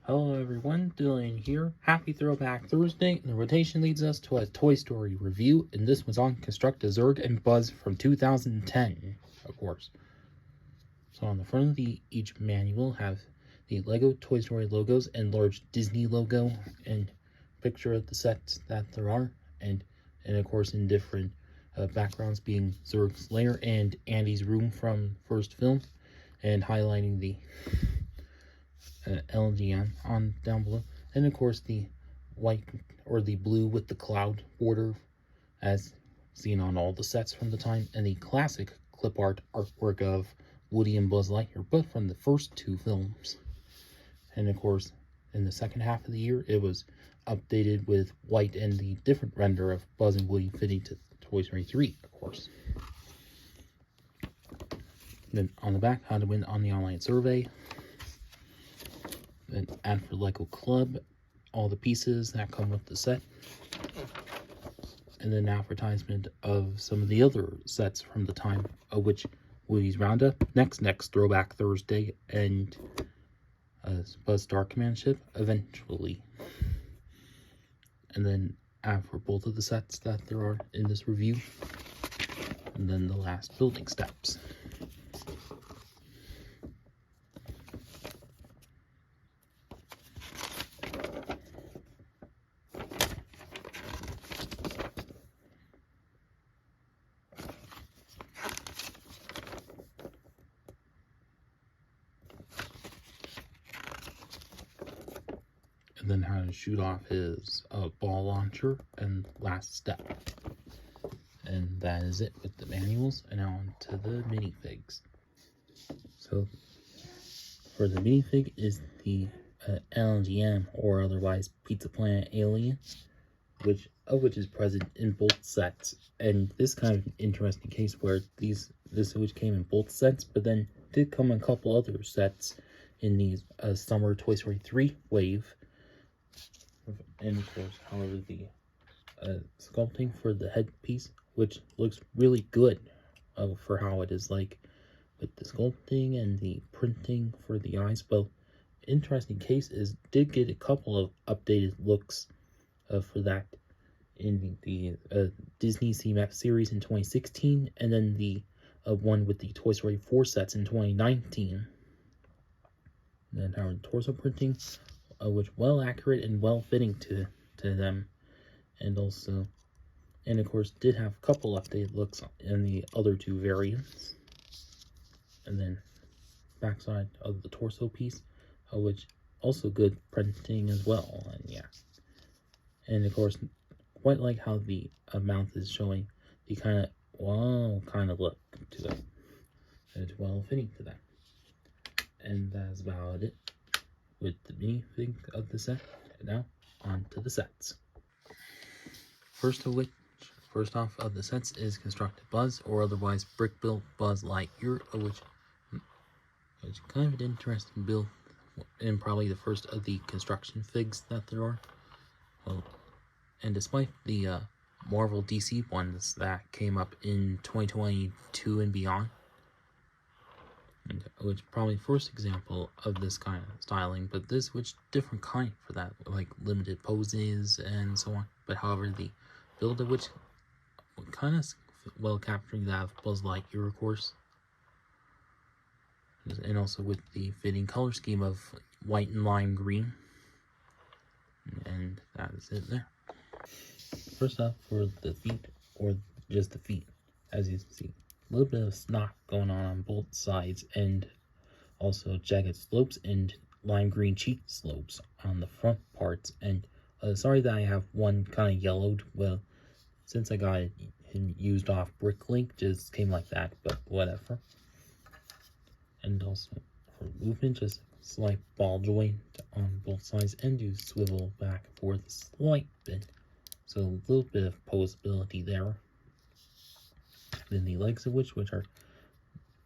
Hello everyone, Dylan here. Happy Throwback Thursday, and the rotation leads us to a Toy Story review, and this was on Construct a Zurg and Buzz from 2010, of course. So on the front of each manual have the Lego Toy Story logos and large Disney logo and picture of the sets that there are, and of course in different backgrounds being Zurg's lair and Andy's room from first film, and highlighting the LGN on down below, and of course the white or the blue with the cloud border as seen on all the sets from the time, and the classic clip art artwork of Woody and Buzz Lightyear, but from the first two films. And of course in the second half of the year it was updated with white and the different render of Buzz and Woody fitting to Toy Story 3, of course. Then on the back, how to win on the online survey. Then ad for Lego Club, all the pieces that come with the set, and then advertisement of some of the other sets from the time, of which Woody's Roundup, next Throwback Thursday, and Buzz Star Command Ship eventually. And then ad for both of the sets that there are in this review, and then the last building steps. And then how to shoot off his ball launcher and last step. And that is it with the manuals, and now on to the minifigs. So for the minifig is the LGM, or otherwise Pizza Planet Alien, which is present in both sets. And this kind of interesting case where this which came in both sets, but then did come in a couple other sets in the summer Toy Story 3 wave. And of course, however, the sculpting for the headpiece, which looks really good for how it is, like with the sculpting and the printing for the eyes. But interesting case is did get a couple of updated looks for that in the Disney CMAX series in 2016, and then the one with the Toy Story 4 sets in 2019. And then our torso printing, which well accurate and well fitting to them, and of course did have a couple updated looks in the other two variants. And then backside of the torso piece, which also good printing as well, and yeah. And of course, quite like how the mouth is showing the kind of look to them. It's well fitting to them. And that's about it with the minifig of the set. And now on to the sets. First off of the sets is Constructed Buzz, or otherwise Brick Built Buzz Lightyear, which is kind of an interesting build, and probably the first of the construction figs that there are. And despite the Marvel DC ones that came up in 2022 and beyond, which probably first example of this kind of styling, but this which different kind for that, like limited poses and so on. But however, the build of which kind of well capturing that of Buzz Lightyear, of course, and also with the fitting color scheme of white and lime green. And that is it there. First off, for the feet, or just the feet, as you see, a little bit of snot going on both sides, and also jagged slopes and lime green cheek slopes on the front parts. And sorry that I have one kind of yellowed. Well, since I got it used off Bricklink, just came like that, but whatever. And also for movement, just slight ball joint on both sides, and you swivel back and forth a slight bit, so a little bit of posability there. Then the legs of which are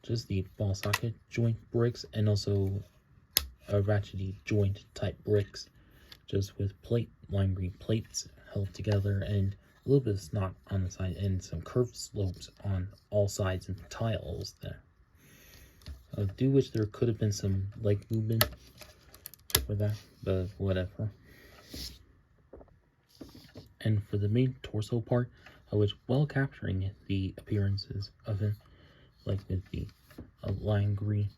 just the ball socket joint bricks, and also a ratchety joint type bricks, just with lime green plates held together, and a little bit of snot on the side, and some curved slopes on all sides and tiles there. Due which there could have been some leg movement, for that, but whatever. And for the main torso part, I was well capturing the appearances of him, like with the lime green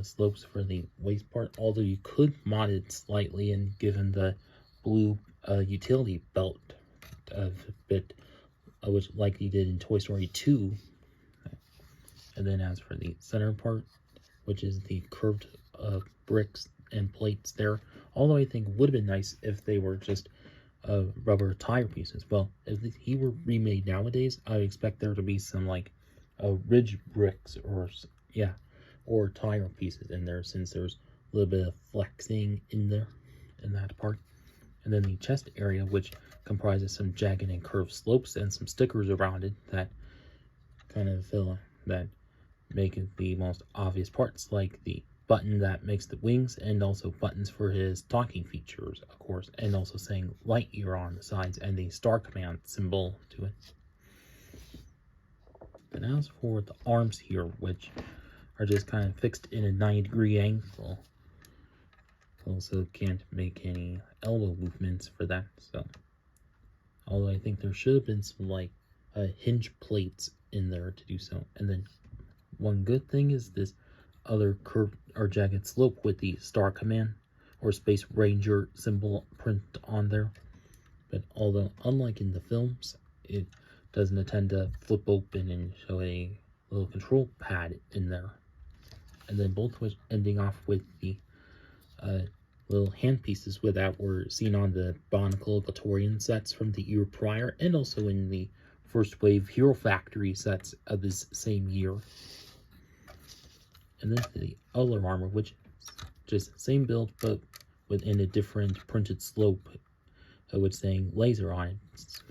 slopes for the waist part, although you could mod it slightly and give him the blue utility belt bit, which like he did in Toy Story 2. And then as for the center part, which is the curved bricks and plates there, although I think would have been nice if they were just rubber tire pieces. Well, if he were remade nowadays, I would expect there to be some like ridge bricks or tire pieces in there, since there's a little bit of flexing in there in that part. And then the chest area, which comprises some jagged and curved slopes and some stickers around it that kind of make it the most obvious parts, like the button that makes the wings, and also buttons for his talking features, of course, and also saying Lightyear on the sides and the star command symbol to it. But as for the arms here, which are just kind of fixed in a 90-degree angle, also can't make any elbow movements for that, so although I think there should have been some like hinge plates in there to do so. And then one good thing is this other curved or jagged slope with the star command or Space Ranger symbol print on there. But although unlike in the films, it doesn't tend to flip open and show a little control pad in there. And then both was ending off with the little hand pieces that were seen on the Barnacle Gatorian sets from the year prior, and also in the first wave Hero Factory sets of this same year. And then the other armor, which is just same build but within a different printed slope, with saying laser on it,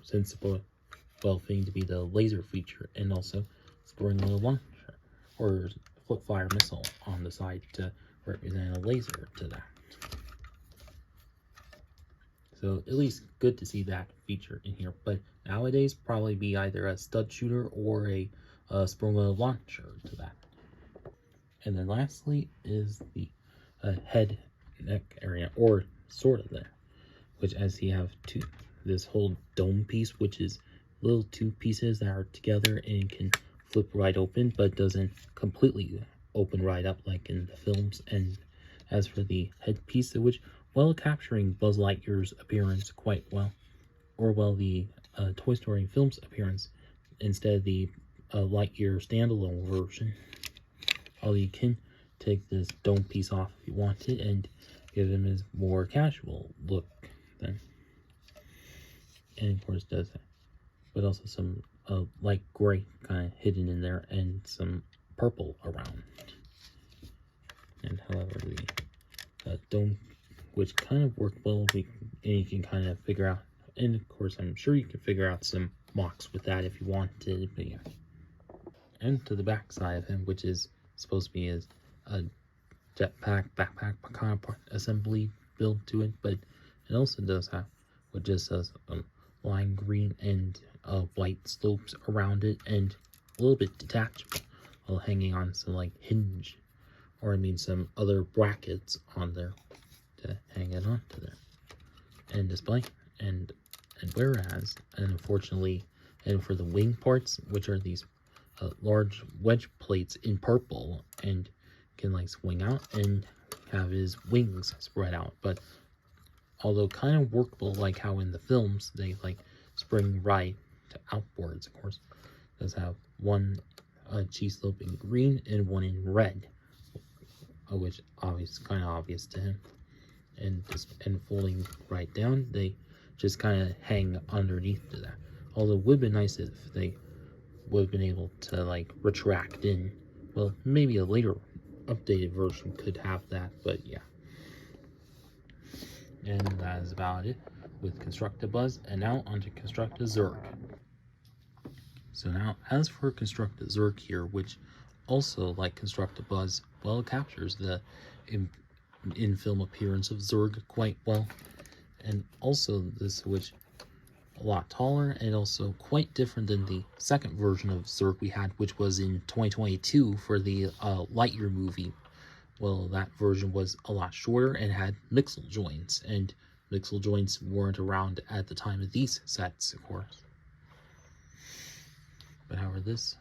since well feigned to be the laser feature, and also storing a launcher or flip fire missile on the side to represent a laser to that. So at least good to see that feature in here, but nowadays probably be either a stud shooter or a sprung launcher to that. And then lastly is the head neck area, or sort of there, which as you have this whole dome piece, which is little two pieces that are together and can flip right open, but doesn't completely open right up like in the films. And as for the headpiece, which while capturing Buzz Lightyear's appearance quite well, or the Toy Story film's appearance instead of the Lightyear standalone version, although you can take this dome piece off if you want it and give him his more casual look then. And of course does that, but also some light gray kind of hidden in there and some purple around. And however the dome, which kind of worked well, and you can kind of figure out, and of course I'm sure you can figure out some mocks with that if you wanted, but yeah. And to the back side of him, which is supposed to be his jetpack backpack kind of assembly build to it, but it also does have what just says lime green and white slopes around it, and a little bit detachable while hanging on some like hinge, or I mean some other brackets on there to hang it onto there and display. And whereas, and unfortunately, and for the wing parts, which are these large wedge plates in purple, and can like swing out and have his wings spread out, but although kind of workable like how in the films they like spring right to outboards, of course, does have one cheese slope in green and one in red, which kind of obvious to him, and folding right down, they just kind of hang underneath to that. Although it would be nice if they would have been able to like retract in. Well, maybe a later updated version could have that, but yeah. And that is about it with Construct-A-Buzz, and now onto Construct-A-Zurg. So now, as for Construct-A-Zurg here, which also, like Construct-A-Buzz, well captures the in-film appearance of Zurg quite well, and also this, which a lot taller and also quite different than the second version of Zurg we had, which was in 2022 for the Lightyear movie, Well, that version was a lot shorter and had mixel joints, and mixel joints weren't around at the time of these sets, of course. But however, this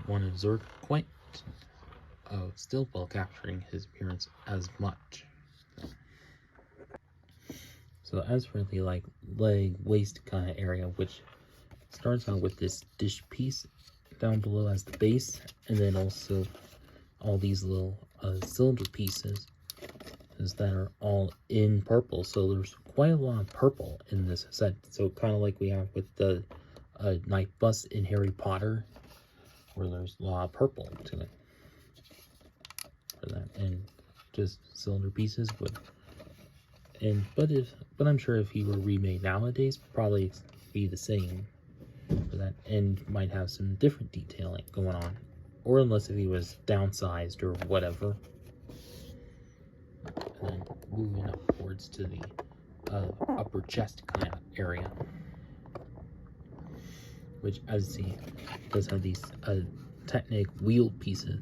one of Zurg quite still while capturing his appearance as much. So as for the like leg waist kind of area, which starts out with this dish piece down below as the base, and then also all these little cylinder pieces that are all in purple. So there's quite a lot of purple in this set. So kind of like we have with the night bus in Harry Potter, where there's a lot of purple to it. For that, and just cylinder pieces would, but I'm sure if he were remade nowadays, probably be the same for that, and might have some different detailing going on, or unless if he was downsized or whatever. And then moving upwards to the upper chest kind of area, which as you see does have these Technic wheel pieces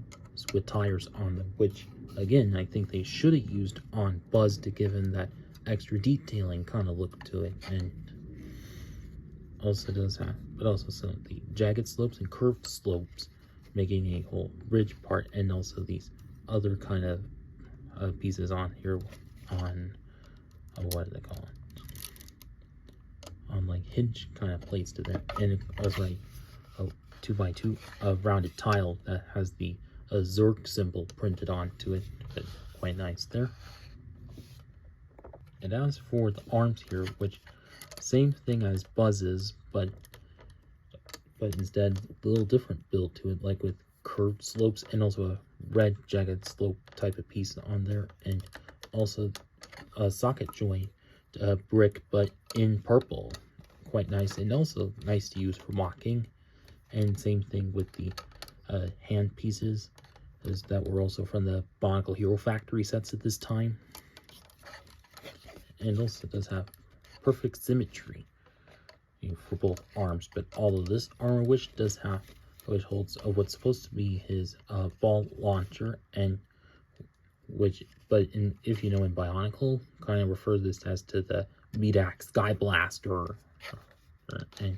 with tires on them, which again I think they should have used on Buzz to give him that extra detailing kind of look to it, and also does have, but also some of the jagged slopes and curved slopes, making a whole ridge part, and also these other kind of pieces on here on what do they call it? On like hinge kind of plates to them, and it was like a 2x2 rounded tile that has the Zurg symbol printed onto it, but quite nice there. And as for the arms here, which same thing as Buzz's, but instead a little different build to it, like with curved slopes and also a red jagged slope type of piece on there, and also a socket joint brick, but in purple, quite nice, and also nice to use for walking. And same thing with the hand pieces that were also from the Bionicle Hero Factory sets at this time. And also does have perfect symmetry for both arms, but all of this armor which holds what's supposed to be his ball launcher, and if you know in Bionicle, kind of refer this as to the Medak Sky Blaster, and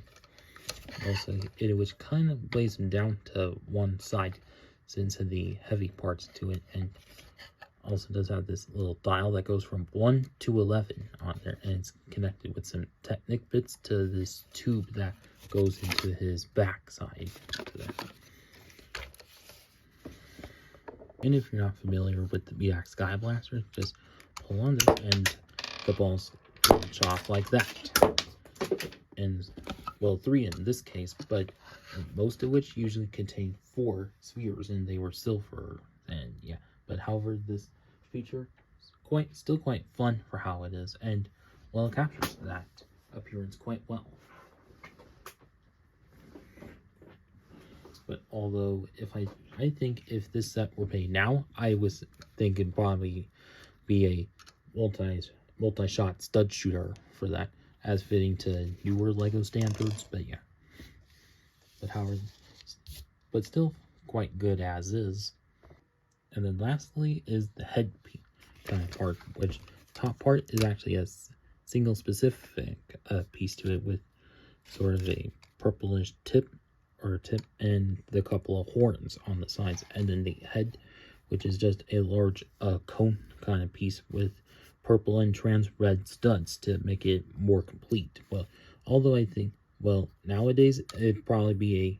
also which kind of weighs him down to one side since of the heavy parts to it, and also does have this little dial that goes from 1 to 11 on there, and it's connected with some Technic bits to this tube that goes into his backside to there. And if you're not familiar with the Medak Sky Blaster, just pull on there and the balls launch off like that. And well, 3 in this case, but most of which usually contain 4 spheres, and they were silver, and yeah. But however, this feature is still quite fun for how it is, and well, it captures that appearance quite well. But although I think if this set were made now, I was thinking probably be a multi-shot stud shooter for that, as fitting to newer Lego standards. But yeah, but still quite good as is. And then lastly is the head kind of part, which top part is actually a single specific piece to it with sort of a purplish tip and the couple of horns on the sides, and then the head, which is just a large cone kind of piece with purple and trans red studs to make it more complete. Well, although I think, well, nowadays it'd probably be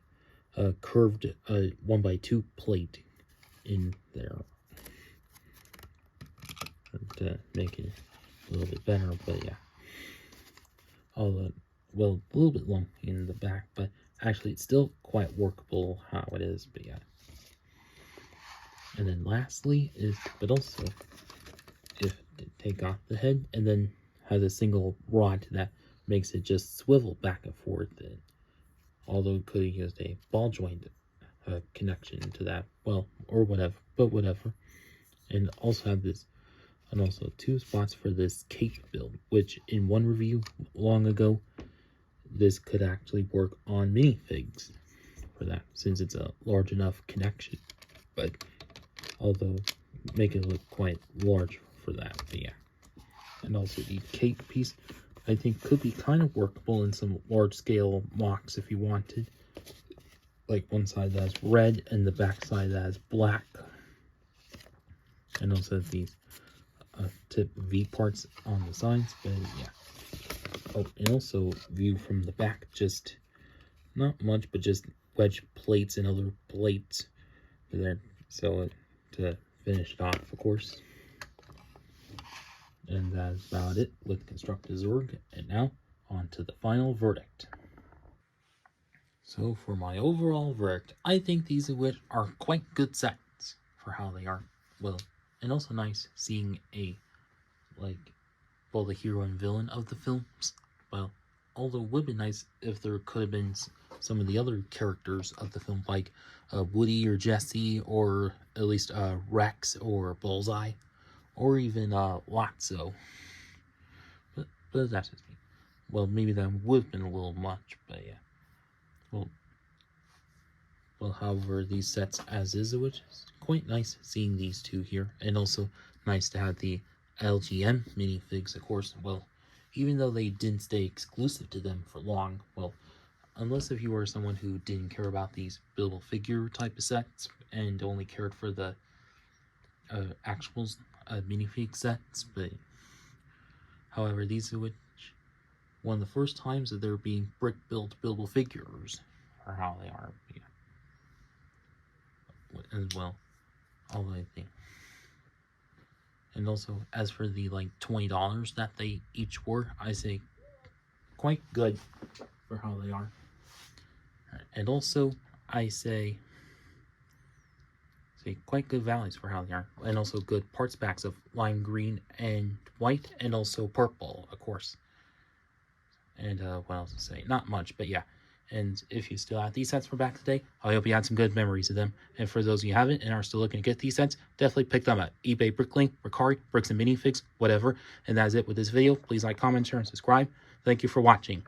a curved 1x2 plate in there to make it a little bit better. But yeah, although, well, a little bit lumpy in the back, but actually it's still quite workable how it is. But yeah, and then lastly is, but also if to take off the head, and then has a single rod that makes it just swivel back and forth, and although it could have used a ball joint connection to that, well, or whatever, but whatever. And also have this, and also 2 spots for this cake build, which in one review long ago, this could actually work on minifigs for that, since it's a large enough connection. But although make it look quite large for that, but yeah. And also the cape piece, I think could be kind of workable in some large scale mocks if you wanted. Like one side that has red and the back side that has black. And also these tip V parts on the sides, but yeah. Oh, and also view from the back, just not much, but just wedge plates and other plates there. So to finish it off, of course. And that's about it with Construct a Zurg. And now, on to the final verdict. So for my overall verdict, I think these are quite good sets for how they are. Well, and also nice seeing well, the hero and villain of the films. Well, although it would have been nice if there could have been some of the other characters of the film, like Woody or Jesse, or at least Rex or Bullseye, or even Lotso. But that's just me. Well, maybe that would have been a little much, but yeah. Well, however, these sets as is, which is quite nice seeing these two here, and also nice to have the LGM minifigs, of course. Well, even though they didn't stay exclusive to them for long, well, unless if you were someone who didn't care about these buildable figure type of sets and only cared for the actual minifig sets, but however, these are one of the first times that they're being brick built buildable figures, or how they are, yeah. As well, although I think. And also, as for the like $20 that they each were, I say quite good for how they are. And also, I say quite good values for how they are. And also good parts packs of lime green and white, and also purple, of course. And what else to say? Not much, but yeah. And if you still have these sets from back today, I hope you had some good memories of them. And for those of you who haven't and are still looking to get these sets, definitely pick them up. eBay, Bricklink, Mercari, Bricks and Minifigs, whatever. And that is it with this video. Please like, comment, share, and subscribe. Thank you for watching.